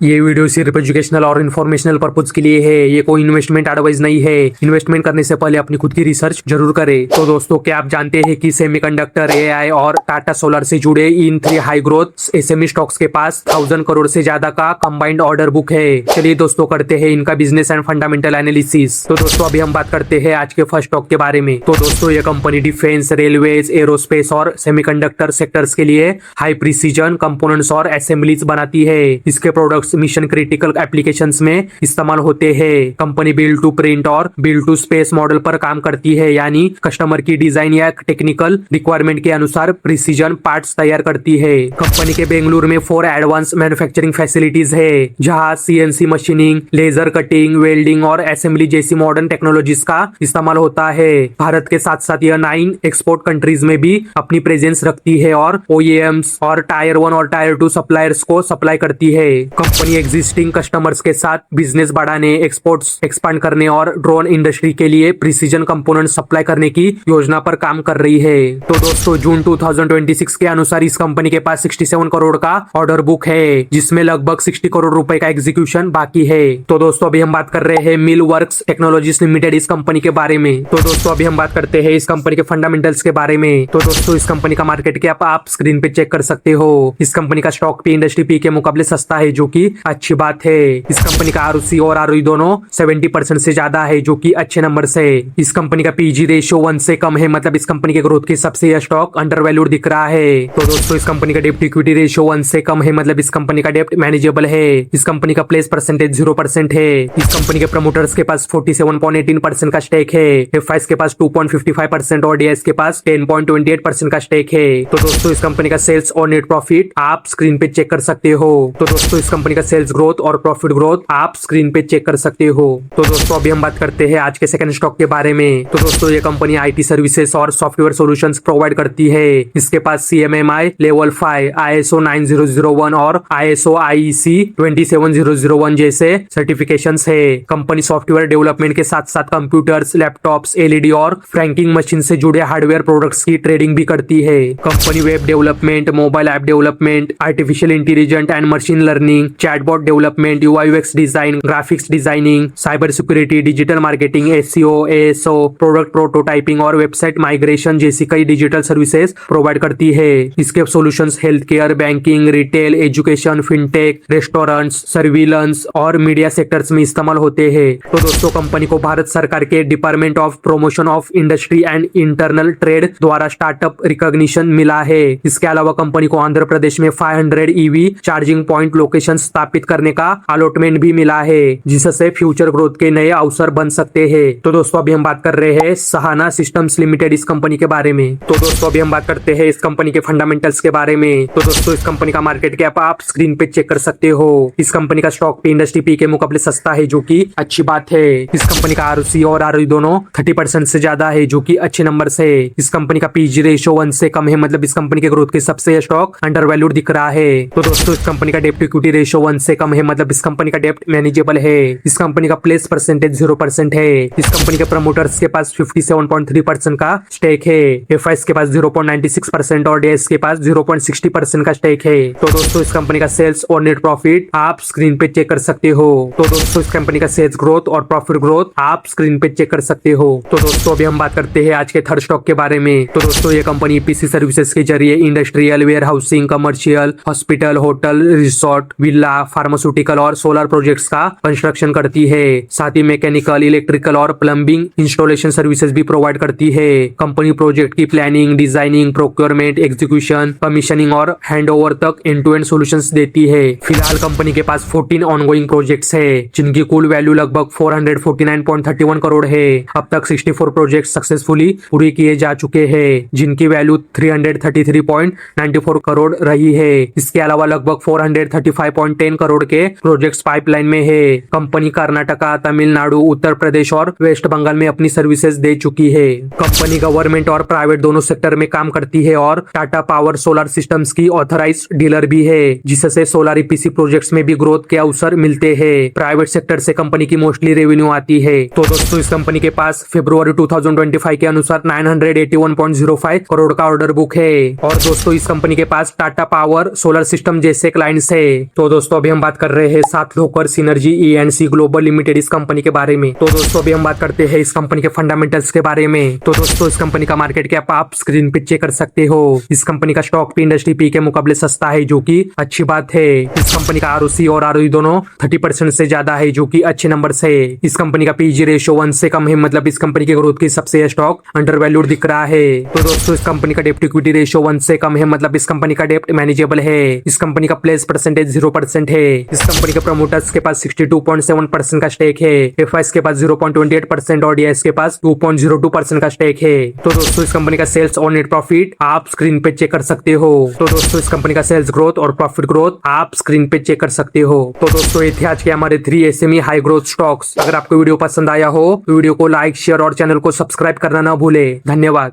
ये वीडियो सिर्फ एजुकेशनल और इन्फॉर्मेशनल पर्पज के लिए है। ये कोई इन्वेस्टमेंट एडवाइस नहीं है। इन्वेस्टमेंट करने से पहले अपनी खुद की रिसर्च जरूर करें। तो दोस्तों, क्या आप जानते हैं कि सेमीकंडक्टर, एआई और टाटा सोलर से जुड़े इन 3 हाई ग्रोथ एसएमई स्टॉक्स के पास 1000 करोड़ से ज्यादा का कंबाइंड ऑर्डर बुक है। चलिए दोस्तों, करते हैं इनका बिजनेस एंड फंडामेंटल एनालिसिस। तो दोस्तों, अभी हम बात करते हैं आज के फर्स्ट स्टॉक के बारे में। तो दोस्तों, ये कंपनी डिफेंस, रेलवेज, एरोस्पेस और सेमीकंडक्टर सेक्टर्स के लिए हाई प्रिसीजन कंपोनेंट्स और असेंबलीज बनाती है। इसके प्रोडक्ट्स मिशन क्रिटिकल एप्लीकेशंस में इस्तेमाल होते हैं। कंपनी बिल्ड टू प्रिंट और बिल्ड टू स्पेस मॉडल पर काम करती है, यानी कस्टमर की डिजाइन या टेक्निकल रिक्वायरमेंट के अनुसार प्रिसीजन पार्ट्स तैयार करती है। कंपनी के बेंगलुरु में 4 एडवांस मैन्युफैक्चरिंग फैसिलिटीज है, जहां CNC machining, laser cutting, welding और असेंबली जैसी मॉडर्न टेक्नोलॉजीज का इस्तेमाल होता है। भारत के साथ साथ यह 9 एक्सपोर्ट कंट्रीज में भी अपनी प्रेजेंस रखती है और ओईएम्स और टायर 1 और टायर 2 सप्लायर्स को सप्लाई करती है। कंपनी एग्जिस्टिंग कस्टमर्स के साथ बिजनेस बढ़ाने, एक्सपोर्ट्स एक्सपांड करने और ड्रोन इंडस्ट्री के लिए प्रिसीजन कंपोनेंट सप्लाई करने की योजना पर काम कर रही है। तो दोस्तों, जून 2026 के अनुसार इस कंपनी के पास 67 करोड़ का ऑर्डर बुक है, जिसमें लगभग 60 करोड़ रुपए का एग्जीक्यूशन बाकी है। तो दोस्तों, अभी हम बात कर रहे हैं मिल वर्क्स टेक्नोलॉजीज लिमिटेड इस कंपनी के बारे में। तो दोस्तों, अभी हम बात करते हैं इस कंपनी के फंडामेंटल्स के बारे में। तो दोस्तों, इस कंपनी का मार्केट कैप आप स्क्रीन पे चेक कर सकते हो। इस कंपनी का स्टॉक पी इंडस्ट्री पी के मुकाबले सस्ता है, जो कि अच्छी बात है। इस कंपनी का आरओसी और आरओई दोनों 70% से ज्यादा है, जो कि अच्छे नंबर से। इस कंपनी का पीजी रेशियो 1 से कम है, मतलब इस कंपनी के ग्रोथ के हिसाब से यह स्टॉक अंडर वैल्यूड दिख रहा है। तो दोस्तों, इस कंपनी का डेप्ट इक्विटी रेशियो 1 से कम है, मतलब इस कंपनी का डेप्ट मैनेजेबल है। इस कंपनी का प्लेस परसेंटेज 0% है। इस कंपनी के प्रमोटर्स के पास 47.18% का स्टेक है। एफआईएस के पास 2.55% और डीआईएस के पास 10.28% का स्टेक है। तो दोस्तों, इस कंपनी का सेल्स और नेट प्रॉफिट आप स्क्रीन पे चेक कर सकते हो। तो दोस्तों, इस कंपनी का सेल्स ग्रोथ और प्रॉफिट ग्रोथ आप स्क्रीन पे चेक कर सकते हो। तो दोस्तों, अभी हम बात करते हैं आज के सेकंड स्टॉक के बारे में। तो दोस्तों, ये कंपनी आईटी सर्विसेज और सॉफ्टवेयर सॉल्यूशंस प्रोवाइड करती है। इसके पास सीएमएमआई लेवल 5, आईएसओ 9001 और आईएसओ आईईसी 27001 जैसे सर्टिफिकेशंस है। कंपनी सॉफ्टवेयर डेवलपमेंट के साथ साथ कंप्यूटर्स, लैपटॉप्स, एलईडी और फ्रैंकिंग मशीन से जुड़े हार्डवेयर प्रोडक्ट्स की ट्रेडिंग भी करती है। Company web development, mobile app development, artificial intelligence and machine learning, chatbot development, UI UX design, graphics designing, cyber security, digital marketing, SEO, ASO, product prototyping और website migration जैसी कई digital services provide करती है। इसके solutions health care, banking, retail, education, fintech, restaurants, surveillance और media sectors में इस्तेमाल होते हैं। तो दोस्तों, कंपनी को भारत सरकार के department of promotion of industry and internal trade द्वारा स्टार्टअप रिकॉग्निशन मिला है। इसके अलावा कंपनी को आंध्र प्रदेश में 500 ईवी चार्जिंग पॉइंट लोकेशन स्थापित करने का अलॉटमेंट भी मिला है, जिससे फ्यूचर ग्रोथ के नए अवसर बन सकते हैं। तो दोस्तों, अभी हम बात कर रहे हैं सहाना सिस्टम्स लिमिटेड इस कंपनी के बारे में। तो दोस्तों, अभी हम बात करते हैं इस कंपनी के फंडामेंटल्स के बारे में। तो दोस्तों, इस कंपनी का मार्केट कैप आप स्क्रीन पे चेक कर सकते हो। इस कंपनी का स्टॉक पी इंडस्ट्री पी के मुकाबले सस्ता है, जो कि अच्छी बात है। इस कंपनी का आरओसी और आरओई दोनों 30% से ज्यादा है, जो कि अच्छे नंबर से। इस कंपनी का पीजी रेशियो 1 से कम है, मतलब इस कंपनी के ग्रोथ के सबसे स्टॉक अंडर वैल्यूड दिख रहा है। तो दोस्तों, इस कंपनी का डेप्ट इक्विटी रेशियो 1 से कम है, मतलब इस कंपनी का डेप्ट मैनेजेबल है। इस कंपनी का प्लेस परसेंटेज 0% है। इस कंपनी के प्रमोटर्स के पास 57.3% का स्टेक है। एफआईएस के पास 0.96% और डीएस के पास 0.60% का स्टेक है। तो दोस्तों, इस कंपनी का सेल्स और नेट प्रॉफिट आप स्क्रीन पे चेक कर सकते हो। तो दोस्तों, इस कंपनी का सेल्स ग्रोथ और प्रॉफिट ग्रोथ आप स्क्रीन पे चेक कर सकते हो। तो दोस्तों, अभी हम बात करते हैं आज के थर्ड स्टॉक के बारे में। तो दोस्तों, ये कंपनी ईपीसी सर्विसेज के जरिए industrial, warehousing, commercial, hospital, hotel, resort, villa, pharmaceutical और सोलर प्रोजेक्ट्स का कंस्ट्रक्शन करती है। साथ ही मैकेनिकल, इलेक्ट्रिकल और प्लम्बिंग इंस्टॉलेशन सर्विसेज भी प्रोवाइड करती है। कंपनी प्रोजेक्ट की planning, designing, procurement, execution, commissioning और हैंडओवर तक एंड टू एंड सॉल्यूशंस देती है। फिलहाल कंपनी के पास 14 ऑनगोइंग प्रोजेक्ट्स है, जिनकी कुल वैल्यू लगभग 449.31 करोड़ है। अब तक 64 प्रोजेक्ट सक्सेसफुली पूरे किए जा चुके हैं, जिनकी वैल्यू 333.94 करोड़ रही है। इसके अलावा लगभग 435.10 करोड़ के प्रोजेक्ट्स पाइपलाइन में है। कंपनी कर्नाटका, तमिलनाडु, उत्तर प्रदेश और वेस्ट बंगाल में अपनी सर्विसेज दे चुकी है। कंपनी गवर्नमेंट और प्राइवेट दोनों सेक्टर में काम करती है और टाटा पावर सोलर सिस्टम्स की ऑथराइज्ड डीलर भी है, जिससे सोलर ईपीसी प्रोजेक्ट्स में भी ग्रोथ के अवसर मिलते हैं। प्राइवेट सेक्टर से कंपनी की मोस्टली रेवेन्यू आती है। तो दोस्तों, इस कंपनी के पास फरवरी 2025 के अनुसार 981.05 करोड़ का ऑर्डर बुक है। और दोस्तों, इस कंपनी के पास टाटा पावर सोलर सिस्टम जैसे क्लाइंट्स है। तो दोस्तों, दोस्तों अभी हम बात कर रहे हैं साथ लोकर सिनर्जी E&C ग्लोबल लिमिटेड इस कंपनी के बारे में। तो दोस्तों अभी हम बात करते हैं इस कंपनी के फंडामेंटल्स के बारे में। तो दोस्तों इस कंपनी का मार्केट कैप आप स्क्रीन पे चेक कर सकते हो। इस कंपनी का स्टॉक भी इंडस्ट्री पी के मुकाबले सस्ता है, जो कि अच्छी बात है। इस कंपनी का ROC और ROE दोनों 30% से ज्यादा है, जो कि अच्छे नंबर है। इस कंपनी का PG रेशियो 1 से कम है, मतलब इस कंपनी की ग्रोथ की सबसे स्टॉक अंडर वैल्यूड दिख रहा है। तो दोस्तों इस कंपनी का डेप्ट इक्विटी रेशियो 1 से कम है, मतलब इस कंपनी का डेप्ट मैनेजेबल है। इस कंपनी का प्लेस परसेंटेज 0% है। इस कंपनी के प्रमोटर्स के पास 62.7% का स्टेक है। FIs के पास 0.28% और DIs के पास 2.02% का स्टेक है। तो दोस्तों इस कंपनी का सेल्स और नेट प्रॉफिट आप स्क्रीन पे चेक कर सकते हो। तो दोस्तों इस कंपनी का सेल्स ग्रोथ और प्रॉफिट ग्रोथ आप स्क्रीन पे चेक कर सकते हो। तो दोस्तों ये थे आज के हमारे 3 SME हाई ग्रोथ स्टॉक्स। अगर आपको वीडियो पसंद आया हो तो वीडियो को लाइक, शेयर और चैनल को सब्सक्राइब करना ना भूले। धन्यवाद।